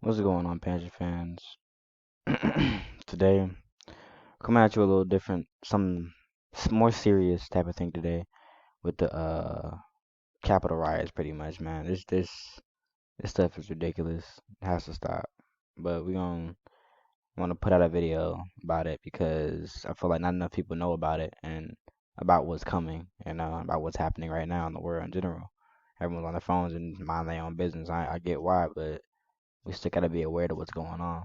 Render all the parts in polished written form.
What's going on, Panther fans? Today, coming at you a little different, some more serious type of thing today with the Capitol riots, pretty much, man. This stuff is ridiculous. It has to stop. But we gonna want to put out a video about it because I feel like not enough people know about it and about what's coming and about what's happening right now in the world in general. Everyone's on their phones and mind their own business. I get why, but we still gotta be aware of what's going on.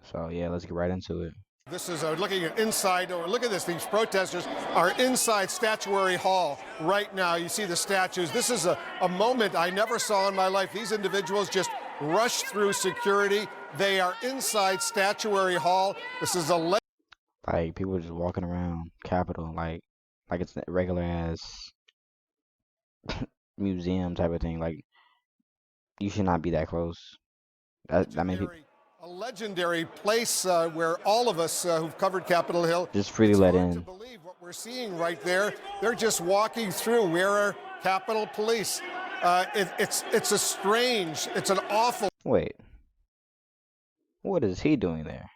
So yeah, let's get right into it. This is looking at inside, or look at this, these protesters are inside Statuary Hall right now. You see the statues. This is a moment I never saw in my life. These individuals just rushed through security. They are inside Statuary Hall. This is a Like people just walking around Capitol like it's a regular ass museum type of thing. Like you should not be that close. I mean, people legendary place where all of us who've covered Capitol Hill, just freely it's let hard to in. believe what we're seeing right there. They're just walking through. Where are Capitol Police? It's a strange, it's an awful. Wait, what is he doing there?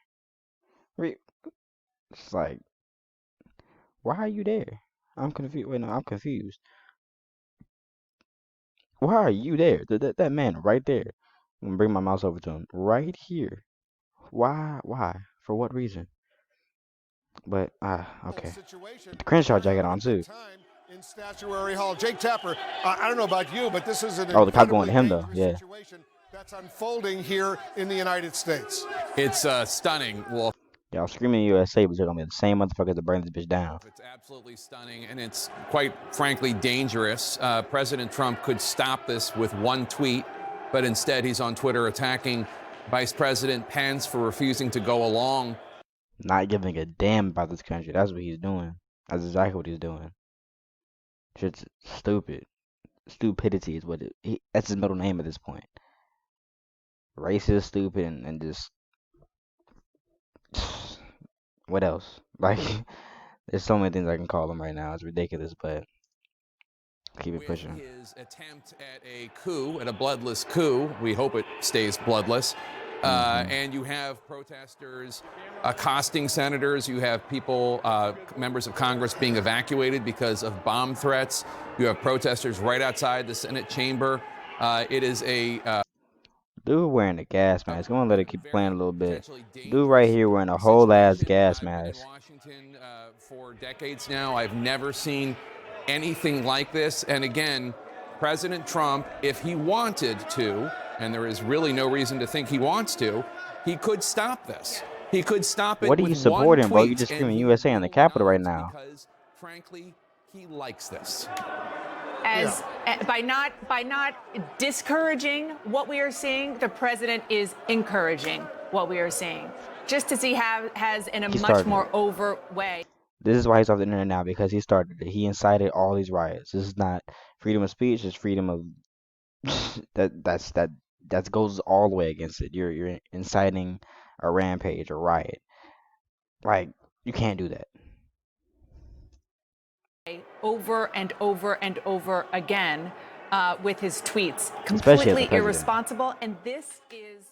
It's like, why are you there? I'm confused. Wait, no, I'm confused. Why are you there? That man right there. I'm gonna bring my mouse over to him. Right here. Why? Why? For what reason? But okay. Situation. With the Crenshaw We're jacket having a on good too. time in Statuary Hall. Jake Tapper, I don't know about you, but this is an Oh, the cop going incredibly to him though. dangerous Yeah. situation that's unfolding here in the United States. It's stunning, Wolf. Y'all screaming USA, but they're gonna be the same motherfuckers that burn this bitch down. It's absolutely stunning, and it's quite frankly dangerous. President Trump could stop this with one tweet, but instead he's on Twitter attacking Vice President Pence for refusing to go along. Not giving a damn about this country. That's what he's doing. That's exactly what he's doing. Shit's stupid. Stupidity is what that's his middle name at this point. Racist, stupid, and just what else? Like, there's so many things I can call him right now. It's ridiculous, but keep it pushing. His attempt at a coup, at a bloodless coup, we hope it stays bloodless. And you have protesters accosting senators. You have people, members of Congress, being evacuated because of bomb threats. You have protesters right outside the Senate chamber. It is a Dude wearing a gas mask. I'm gonna let it keep playing a little bit. Dude right here wearing a whole ass gas mask. In Washington for decades now. I've never seen anything like this. And again, President Trump, if he wanted to, and there is really no reason to think he wants to, he could stop this. He could stop it. What are you with supporting, one bro? You tweet, just and screaming he USA on the will Capitol right not, now. because, frankly, he likes this. By not discouraging what we are seeing, the president is encouraging what we are seeing. Just as he has in a much more overt way. This is why he's off the internet now, because he started it. He incited all these riots. This is not freedom of speech. It's freedom of that goes all the way against it. You're inciting a rampage, a riot. Like, you can't do that. Over and over and over again with his tweets. Completely irresponsible. And this is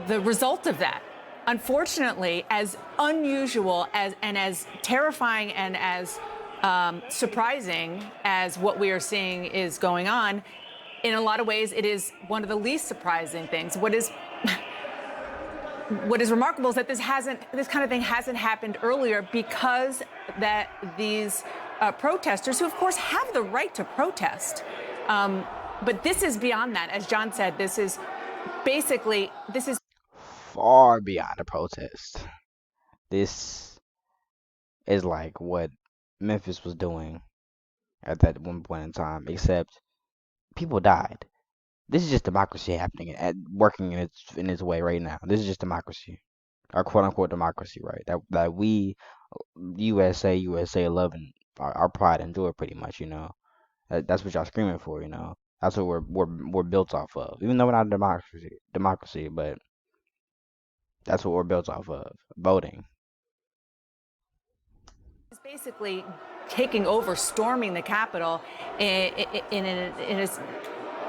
the result of that. Unfortunately, as unusual and as terrifying and as surprising as what we are seeing is going on, in a lot of ways, it is one of the least surprising things. What is remarkable is that this kind of thing hasn't happened earlier, because that these protesters, who of course have the right to protest, but this is beyond that. As John said, this is far beyond a protest. This is like what Memphis was doing at that one point in time, except people died. This is just democracy happening working in its way right now. This is just democracy, our quote unquote democracy, right? That we USA love and our pride and joy, pretty much. That's what y'all screaming for. That's what we're built off of. Even though we're not a democracy, but that's what we're built off of. Voting. It's basically taking over, storming the Capitol in a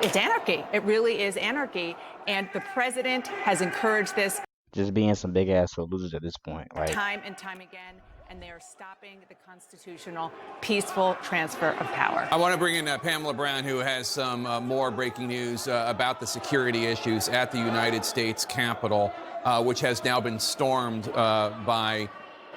It's anarchy. It really is anarchy. And the president has encouraged this. Just being some big ass losers at this point. Like, time and time again. And they are stopping the constitutional, peaceful transfer of power. I want to bring in Pamela Brown, who has some more breaking news about the security issues at the United States Capitol, which has now been stormed by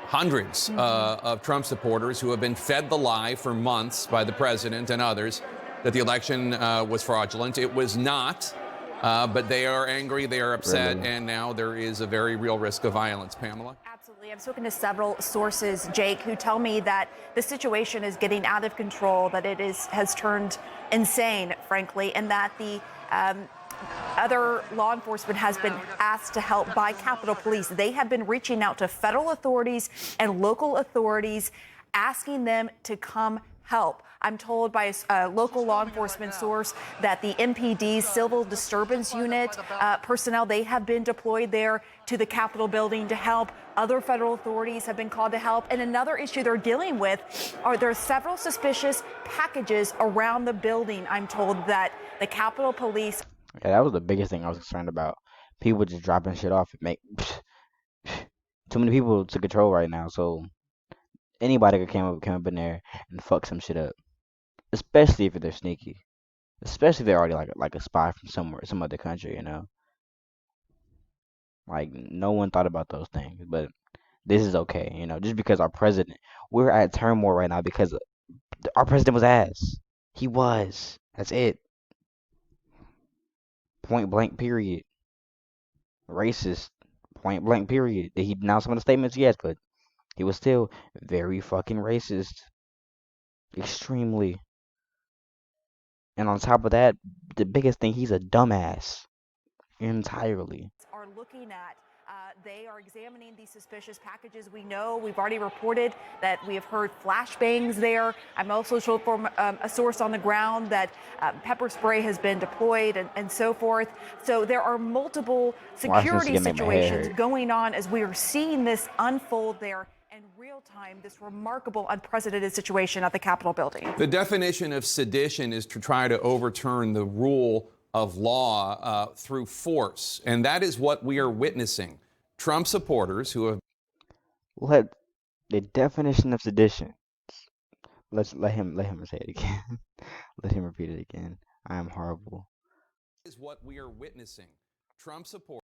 hundreds of Trump supporters who have been fed the lie for months by the president and others that the election was fraudulent. It was not, but they are angry, they are upset, Really? and now there is a very real risk of violence. Pamela? Absolutely. I've spoken to several sources, Jake, who tell me that the situation is getting out of control, that it has turned insane, frankly, and that the other law enforcement has been asked to help by Capitol Police. They have been reaching out to federal authorities and local authorities, asking them to come help. I'm told by a local law enforcement source that the MPD's Civil Disturbance Unit personnel, they have been deployed there to the Capitol building to help. Other federal authorities have been called to help. And another issue they're dealing with are there are several suspicious packages around the building. I'm told that the Capitol Police. yeah, that was the biggest thing I was concerned about. People just dropping shit off. It make too many people to control right now. So anybody could come up in there and fuck some shit up. Especially if they're sneaky. Especially if they're already like a spy from somewhere, some other country, you know. Like, no one thought about those things, but this is okay, you know. Just because we're at turmoil right now because our president was ass. He was. That's it. Point blank. Period. Racist. Point blank. Period. Did he denounce some of the statements? Yes, but he was still very fucking racist. Extremely. And on top of that, the biggest thing, he's a dumbass. Entirely. Are looking at. They are examining these suspicious packages. We know we've already reported that we have heard flashbangs there. I'm also told from a source on the ground that pepper spray has been deployed and so forth. So there are multiple security situations going on as we are seeing this unfold there in real time, this remarkable, unprecedented situation at the Capitol building. The definition of sedition is to try to overturn the rule of law through force. And that is what we are witnessing. Trump supporters who have... The definition of sedition. Let him say it again. Let him repeat it again. I am horrible. Is what we are witnessing. Trump supporters...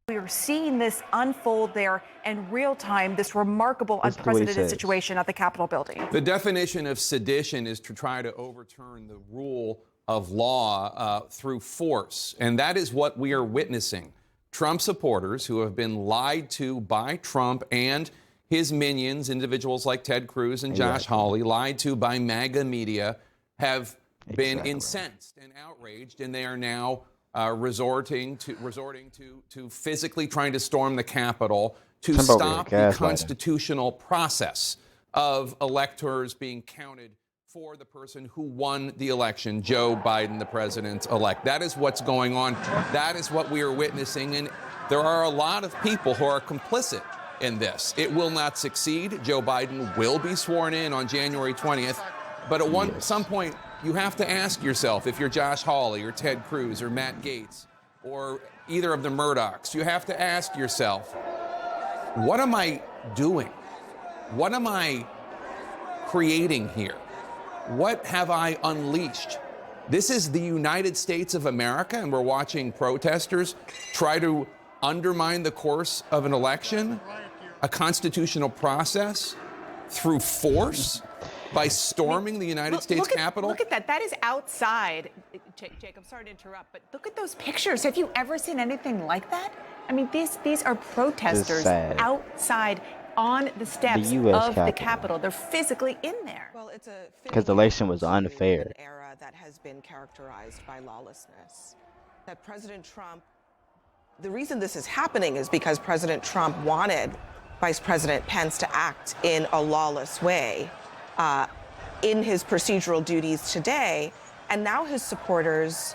We are seeing this unfold there in real time, this remarkable, unprecedented situation at the Capitol building. The definition of sedition is to try to overturn the rule of law through force. And that is what we are witnessing. Trump supporters who have been lied to by Trump and his minions, individuals like Ted Cruz and Josh Hawley, lied to by MAGA media, have been incensed and outraged, and they are now resorting to physically trying to storm the Capitol to stop the constitutional process of electors being counted for the person who won the election, Joe Biden, the president-elect. That is what's going on. That is what we are witnessing. And there are a lot of people who are complicit in this. It will not succeed. Joe Biden will be sworn in on January 20th. But at some point, you have to ask yourself, if you're Josh Hawley or Ted Cruz or Matt Gaetz or either of the Murdochs, you have to ask yourself, what am I doing? What am I creating here? What have I unleashed? This is the United States of America, and we're watching protesters try to undermine the course of an election, a constitutional process, through force by storming the United States Capitol. Look at that. That is outside. Jake, I'm sorry to interrupt, but look at those pictures. Have you ever seen anything like that? I mean, these are protesters outside on the steps of the Capitol. They're physically in there. Well, it's a because the election was unfair. An era that has been characterized by lawlessness. That President Trump, the reason this is happening is because President Trump wanted Vice President Pence to act in a lawless way in his procedural duties today, and now his supporters,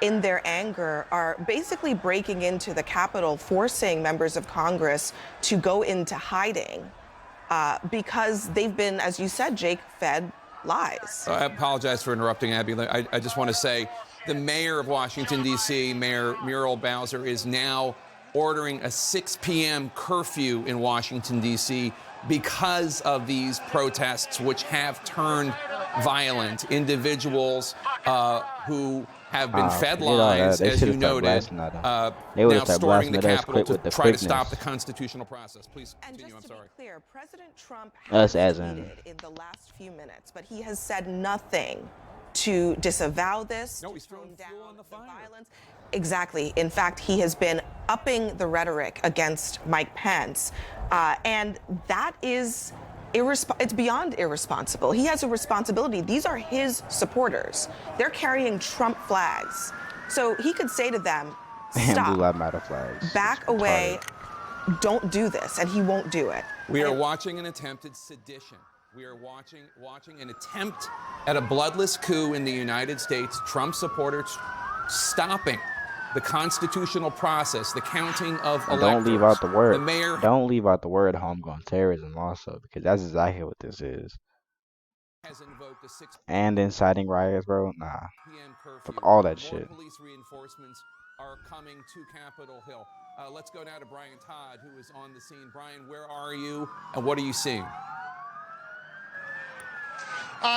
in their anger, are basically breaking into the Capitol, forcing members of Congress to go into hiding because they've been, as you said, Jake, fed lies. I apologize for interrupting, Abby. I just want to say the mayor of Washington, D.C., Mayor Muriel Bowser, is now ordering a 6 p.m. curfew in Washington, D.C. because of these protests, which have turned violent. Individuals who have been fed lies, as you noted, now storming the Capitol to try to stop the constitutional process. Please continue. I'm sorry. And just to be clear, President Trump has tweeted in the last few minutes, but he has said nothing to disavow this, No, to he's throwing tone down fuel on the fire. violence. Exactly. In fact, he has been upping the rhetoric against Mike Pence, and that is it's beyond irresponsible. He has a responsibility. These are his supporters. They're carrying Trump flags. So he could say to them, stop, Blue Lives Matter flags. back away, don't do this, and he won't do it. We are watching an attempted sedition. We are watching an attempt at a bloodless coup in the United States. Trump supporters stopping the constitutional process, the counting of electors. Don't leave out the word. The mayor. Don't leave out the word homegrown terrorism also, because that's exactly what this is. Has invoked a 6 And inciting riots, bro. Nah. p.m. curfew. Fuck all that More shit. police reinforcements are coming to Capitol Hill. Let's go now to Brian Todd, who is on the scene. Brian, where are you, and what are you seeing?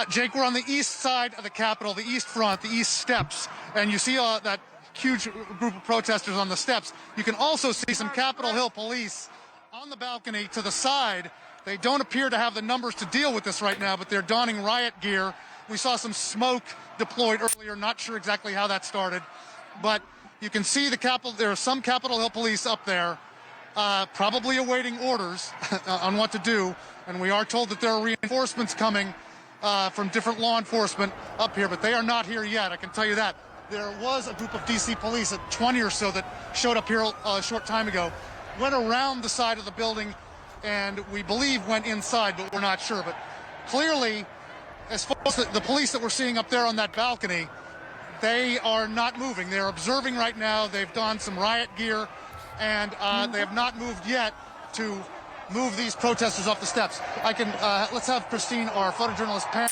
Jake, we're on the east side of the Capitol, the east front, the east steps, and you see that huge group of protesters on the steps. You can also see some Capitol Hill police on the balcony to the side. They don't appear to have the numbers to deal with this right now, but they're donning riot gear. We saw some smoke deployed earlier, not sure exactly how that started, but you can see there are some Capitol Hill police up there, probably awaiting orders on what to do, and we are told that there are reinforcements coming from different law enforcement up here, but they are not here yet, I can tell you that. There was a group of D.C. police, 20 or so, that showed up here a short time ago, went around the side of the building, and we believe went inside, but we're not sure. But clearly, as far as the police that we're seeing up there on that balcony, they are not moving. They're observing right now. They've donned some riot gear, and they have not moved yet to move these protesters off the steps. Let's have Christine, our photojournalist, pan.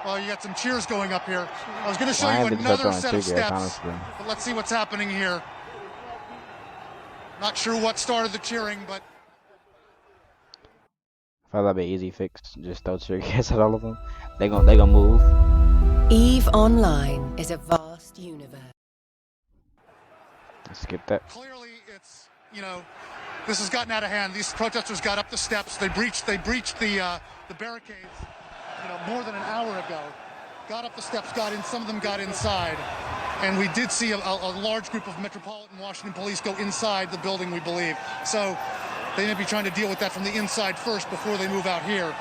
Well, you got some cheers going up here. I was going to show you another set of steps, but let's see what's happening here. Not sure what started the cheering, but I thought that'd be an easy fix. Just throw tear gas at all of them. They gonna move. EVE Online is a vast universe. Let's skip that. Clearly, it's, this has gotten out of hand. These protesters got up the steps. They breached the barricades, more than an hour ago. Got up the steps, some of them got inside. And we did see a large group of Metropolitan Washington police go inside the building, we believe. So they may be trying to deal with that from the inside first before they move out here.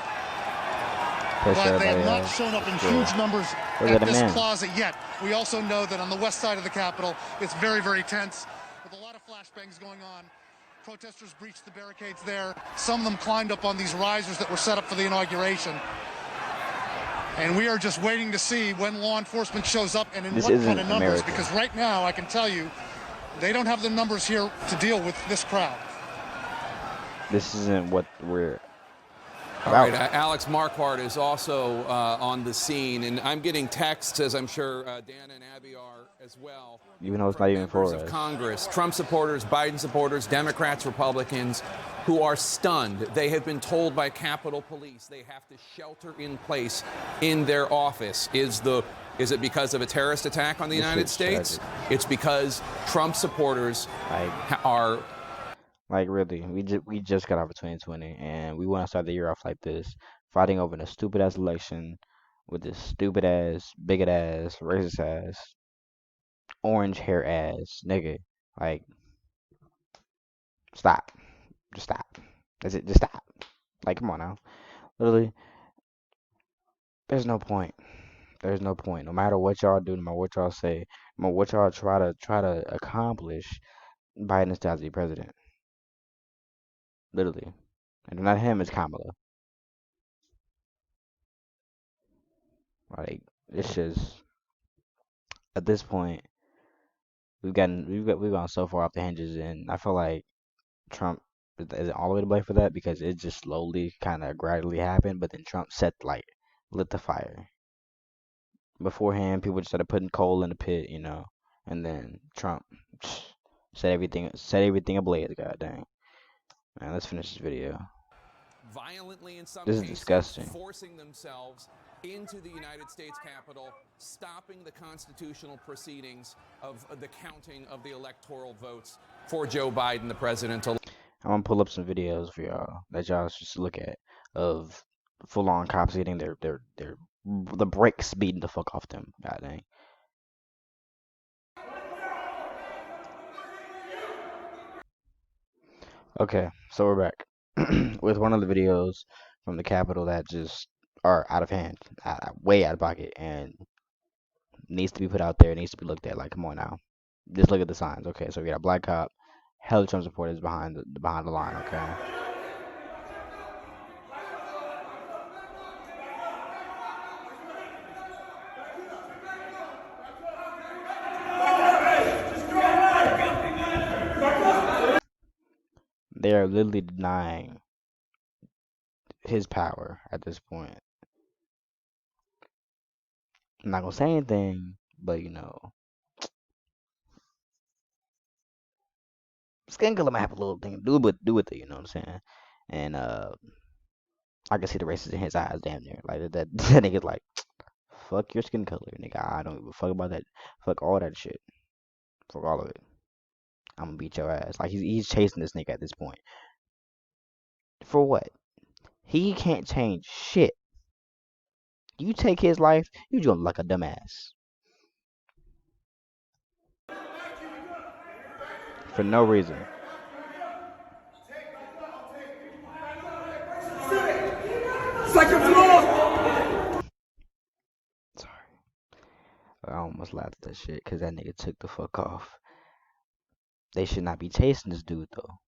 But they have not shown up in huge numbers at this closet yet. We also know that on the west side of the Capitol, it's very, very tense with a lot of flashbangs going on. Protesters breached the barricades there. Some of them climbed up on these risers that were set up for the inauguration. And we are just waiting to see when law enforcement shows up and in what kind of numbers, because right now, I can tell you, they don't have the numbers here to deal with this crowd. This isn't what we're all right, Alex Marquardt is also on the scene, and I'm getting texts, as I'm sure Dan and Abby are as well. Even though it's not even for us. Members of Congress, Trump supporters, Biden supporters, Democrats, Republicans, who are stunned. They have been told by Capitol Police they have to shelter in place in their office. Is it because of a terrorist attack on the United States? Tragic. It's because Trump supporters are. Like, really, we just got out of 2020, and we want to start the year off like this, fighting over a stupid-ass election with this stupid-ass, bigot-ass, racist-ass, orange-hair-ass nigga. Like, stop. Just stop. That's it. Just stop. Like, come on now. Literally, there's no point. There's no point. No matter what y'all do, no matter what y'all say, no matter what y'all try to accomplish, Biden is still the president. Literally. And not him, it's Kamala. Like, it's just, at this point, we've gone so far off the hinges, and I feel like Trump isn't all the way to blame for that, because it just slowly kind of gradually happened, but then Trump set lit the fire. Beforehand, people just started putting coal in the pit, you know, and then Trump set everything ablaze. God dang. Man, let's finish this video. Violently, in some This is cases, disgusting. forcing themselves into the United States Capitol, stopping the constitutional proceedings of the counting of the electoral votes for Joe Biden, the president. I'm gonna pull up some videos for y'all that y'all should look at of full-on cops getting the brakes beaten the fuck off them. God dang. Okay, so we're back with one of the videos from the Capitol that just are out of hand, way out of pocket, and needs to be put out there, needs to be looked at. Like, come on now, just look at the signs. Okay, so we got a black cop, hella Trump supporters behind the line. Okay. They are literally denying his power at this point. I'm not gonna say anything, but you know, skin color might have a little thing to do with it. You know what I'm saying? And I can see the racism in his eyes, damn near. Like that that nigga's like, fuck your skin color, nigga. I don't give a fuck about that. Fuck all that shit. Fuck all of it. I'm gonna beat your ass. Like he's chasing this nigga at this point. For what? He can't change shit. You take his life, you do him like a dumbass. For no reason. Second floor! Sorry. I almost laughed at that shit because that nigga took the fuck off. They should not be chasing this dude though.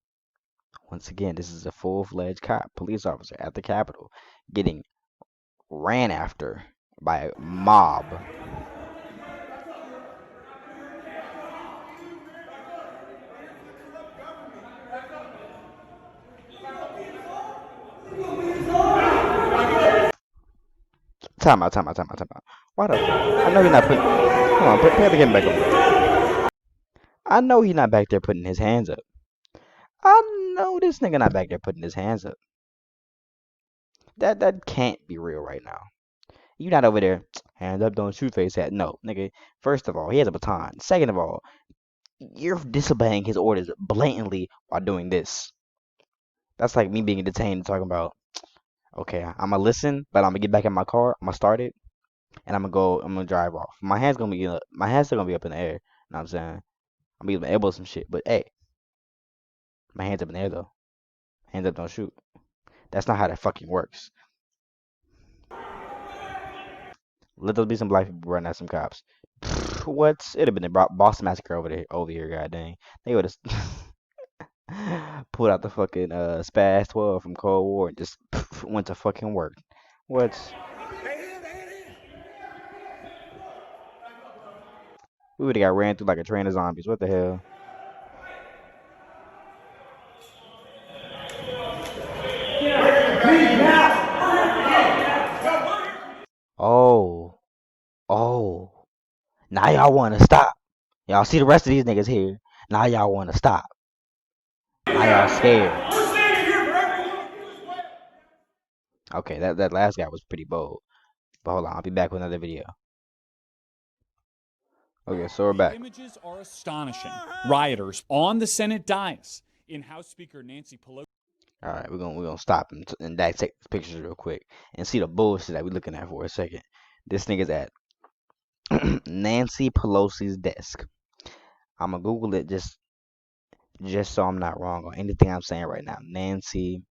Once again, this is a full-fledged police officer at the Capitol getting ran after by a mob. Time out. Why the fuck? I know he's not putting. Come on, put the game back over. I know he's not back there putting his hands up. I know this nigga not back there putting his hands up. That can't be real right now. You not over there, hands up, don't shoot, face hat. No, nigga. First of all, he has a baton. Second of all, you're disobeying his orders blatantly while doing this. That's like me being detained and talking about, okay, I'm gonna listen, but I'm gonna get back in my car, I'm gonna start it, and I'm gonna drive off. My hand's still gonna be up in the air. You know what I'm saying? I'm gonna be able to some shit, but hey, my hands up in the air though. Hands up, don't shoot. That's not how that fucking works. Let there be some black people running at some cops. What? It'd have been the Boston Massacre over here, god dang. They would have pulled out the fucking Spaz 12 from Cold War and just went to fucking work. What? We would have got ran through like a train of zombies. What the hell? Oh. Now y'all want to stop. Y'all see the rest of these niggas here. Now y'all want to stop. Now y'all scared. Okay, that last guy was pretty bold. But hold on, I'll be back with another video. Okay, so we're back. The images are astonishing. Rioters on the Senate dais in House Speaker Nancy Pelosi. All right, we're gonna stop and dissect these pictures real quick and see the bullshit that we're looking at for a second. This nigga's at Nancy Pelosi's desk. I'm gonna Google it just so I'm not wrong on anything I'm saying right now. Nancy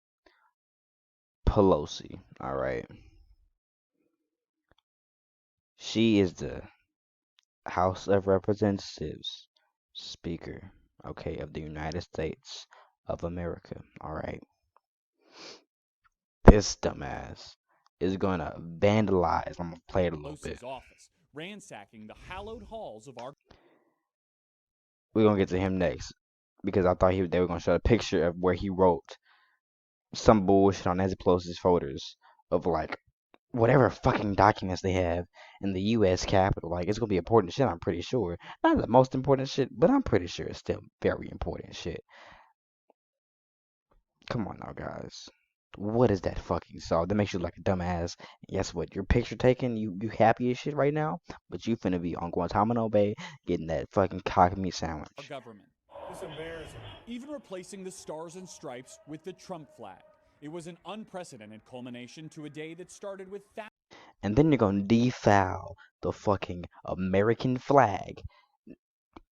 Pelosi. All right. She is the House of Representatives Speaker, okay, of the United States of America. All right. This dumbass is gonna vandalize. I'm gonna play it a little bit. Office, ransacking the hallowed halls of our. We're gonna get to him next because I thought they were gonna show a picture of where he wrote some bullshit on Nancy Pelosi's folders of like whatever fucking documents they have in the U.S. Capitol. Like, it's gonna be important shit, I'm pretty sure. Not the most important shit, but I'm pretty sure it's still very important shit. Come on now, guys. What is that fucking song? That makes you look like a dumbass. Guess what? Your picture taken, you happy as shit right now, but you finna be on Guantanamo Bay getting that fucking cock meat sandwich. Our government. It's embarrassing. Even replacing the stars and stripes with the Trump flag. It was an unprecedented culmination to a day that started with that. And then you're gonna defoul the fucking American flag,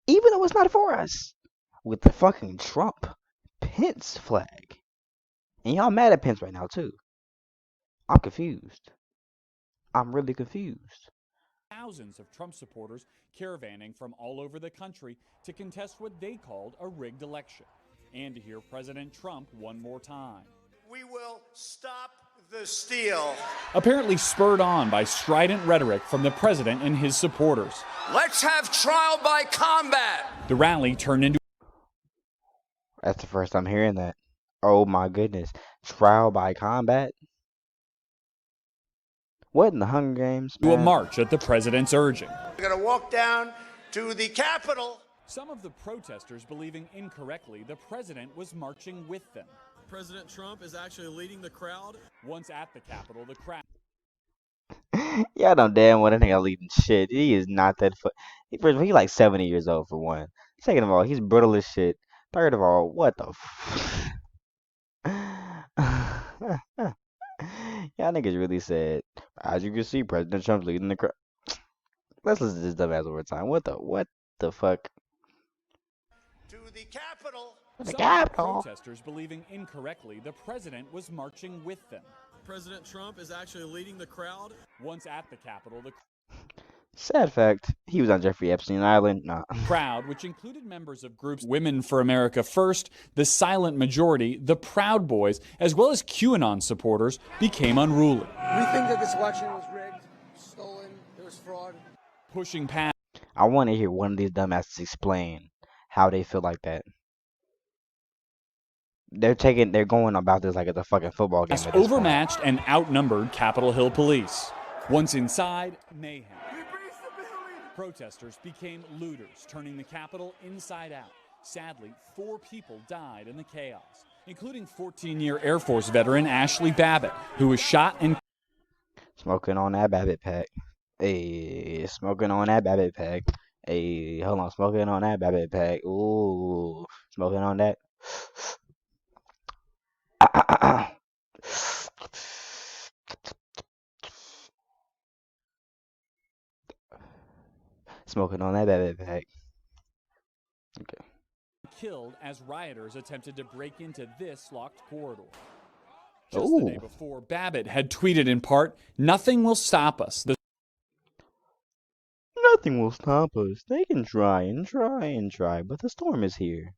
even though it's not for us, with the fucking Trump Pence flag. And y'all mad at Pence right now too. I'm confused. I'm really confused. Thousands of Trump supporters caravanning from all over the country to contest what they called a rigged election and to hear President Trump one more time. We will stop the steal. Apparently spurred on by strident rhetoric from the president and his supporters. Let's have trial by combat. The rally turned into... That's the first time hearing that. Oh my goodness. Trial by combat? What in the Hunger Games, man? To a march at the president's urging. We're going to walk down to the Capitol. Some of the protesters believing incorrectly the president was marching with them. President Trump is actually leading the crowd. Once at the Capitol, the crowd... Y'all know damn well that nigga leading shit. He is not that First of all, he's like 70 years old for one. Second of all, he's brittle as shit. Third of all, what the Y'all niggas really said, as you can see, President Trump's leading the crowd. Let's listen to this dumbass over time. What the fuck? To the Capitol. The Capitol. Protesters believing incorrectly the president was marching with them. President Trump is actually leading the crowd. Once at the Capitol, the sad fact, he was on Jeffrey Epstein Island. Nah. Crowd, which included members of groups Women for America First, the Silent Majority, the Proud Boys, as well as QAnon supporters, became unruly. We think that this election was rigged, stolen, there was fraud. Pushing past. I want to hear one of these dumbasses explain how they feel like that. They're going about this like it's a fucking football game. Overmatched and outnumbered Capitol Hill police. Once inside, mayhem. Protesters became looters, turning the Capitol inside out. Sadly, 4 people died in the chaos, including 14-year Air Force veteran Ashley Babbitt, who was shot and... Smoking on that Babbitt pack. Hey, smoking on that Babbitt pack. Hey, hold on, smoking on that Babbitt pack. Ooh, smoking on that. Smoking on that Babbitt pack. Okay. Killed as rioters attempted to break into this locked corridor. Just the day before, Babbitt had tweeted in part, "Nothing will stop us." Nothing will stop us. They can try and try and try, but the storm is here.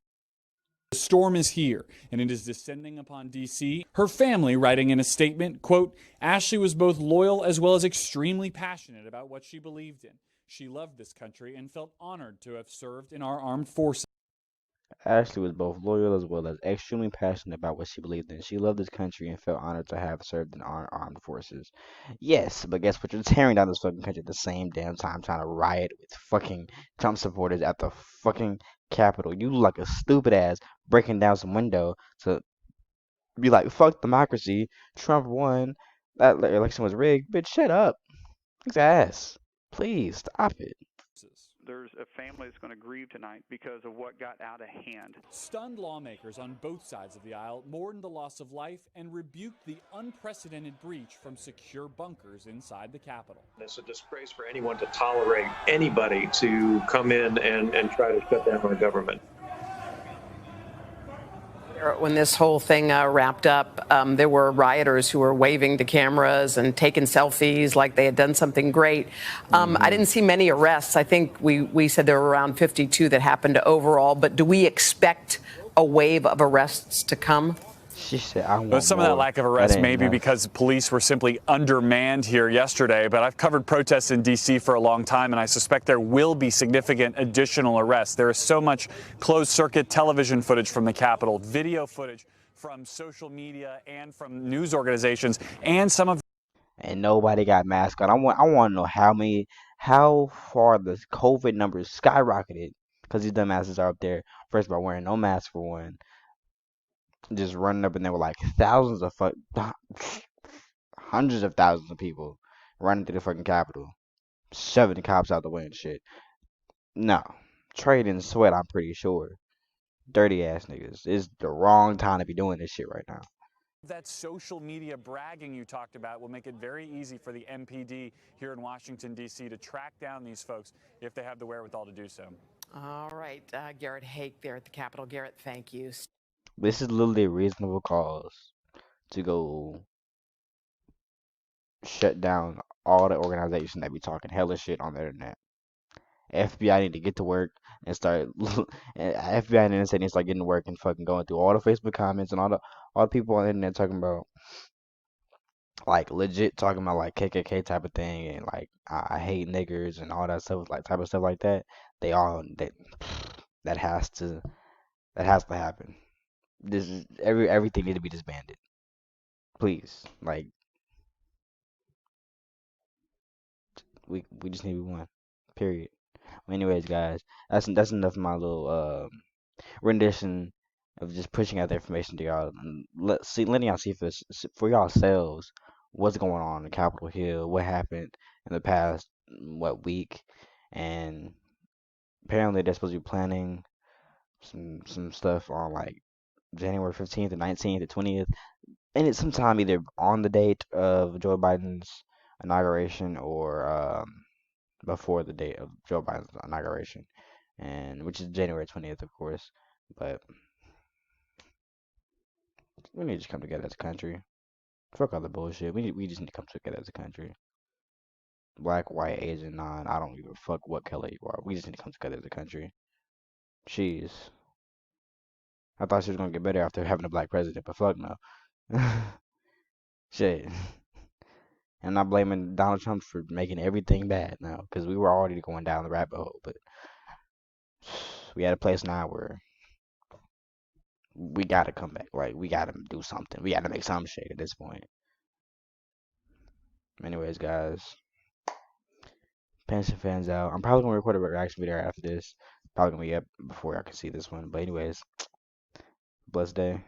The storm is here, and it is descending upon D.C. Her family writing in a statement, quote, Ashley was both loyal as well as extremely passionate about what she believed in. She loved this country and felt honored to have served in our armed forces. Ashley was both loyal as well as extremely passionate about what she believed in. She loved this country and felt honored to have served in our armed forces. Yes, but guess what? You're tearing down this fucking country at the same damn time, trying to riot with fucking Trump supporters at the fucking Capitol. You look like a stupid ass breaking down some window to be like, fuck democracy. Trump won. That election was rigged. Bitch, shut up. Thanks ass. Please stop it. There's a family that's going to grieve tonight because of what got out of hand. Stunned lawmakers on both sides of the aisle mourned the loss of life and rebuked the unprecedented breach from secure bunkers inside the Capitol. It's a disgrace for anyone to tolerate anybody to come in and try to shut down our government. When this whole thing wrapped up, there were rioters who were waving to cameras and taking selfies like they had done something great. I didn't see many arrests. I think we said there were around 52 that happened overall. But do we expect a wave of arrests to come? She said, I want some of that lack of arrest may be because police were simply undermanned here yesterday, but I've covered protests in D.C. for a long time, and I suspect there will be significant additional arrests. There is so much closed-circuit television footage from the Capitol, video footage from social media and from news organizations, and some of... and nobody got masks on. I want to know how far the COVID numbers skyrocketed because these dumbasses are up there. First of all, wearing no mask for one, just running up, and there were like thousands of hundreds of thousands of people running through the fucking Capitol, shoving the cops out the way and shit. No, trading sweat. I'm pretty sure. Dirty ass niggas. It's the wrong time to be doing this shit right now. That social media bragging you talked about will make it very easy for the MPD here in Washington, D.C. to track down these folks if they have the wherewithal to do so. All right, Garrett Haake there at the Capitol. Garrett, thank you. This is literally a reasonable cause to go shut down all the organizations that be talking hella shit on the internet. FBI need to get to work and start. FBI and NSA need to start getting to work and fucking going through all the Facebook comments and all the people on the internet talking about like legit talking about like KKK type of thing and like I hate niggers and all that stuff like type of stuff like that. That has to happen. This is everything need to be disbanded. Please, like we just need one. Period. Anyways, guys, that's enough of my little rendition of just pushing out the information to y'all and letting y'all see for yourselves what's going on in Capitol Hill, what happened in the past week, and apparently they're supposed to be planning some stuff on like January 15th, the 19th, the 20th, and it's sometime either on the date of Joe Biden's inauguration or before the date of Joe Biden's inauguration, and which is January 20th, of course. But we need to come together as a country. Fuck all the bullshit. We just need to come together as a country. Black, white, Asian, non. I don't give a fuck what color you are. We just need to come together as a country. Jeez. I thought she was gonna get better after having a black president, but fuck no. Shit. I'm not blaming Donald Trump for making everything bad now, because we were already going down the rabbit hole, but we at a place now where we gotta come back. Like, we gotta do something. We gotta make some shit at this point. Anyways, guys, Pension fans out. I'm probably gonna record a reaction video after this. Probably gonna be up before I can see this one. But anyways, blessed day.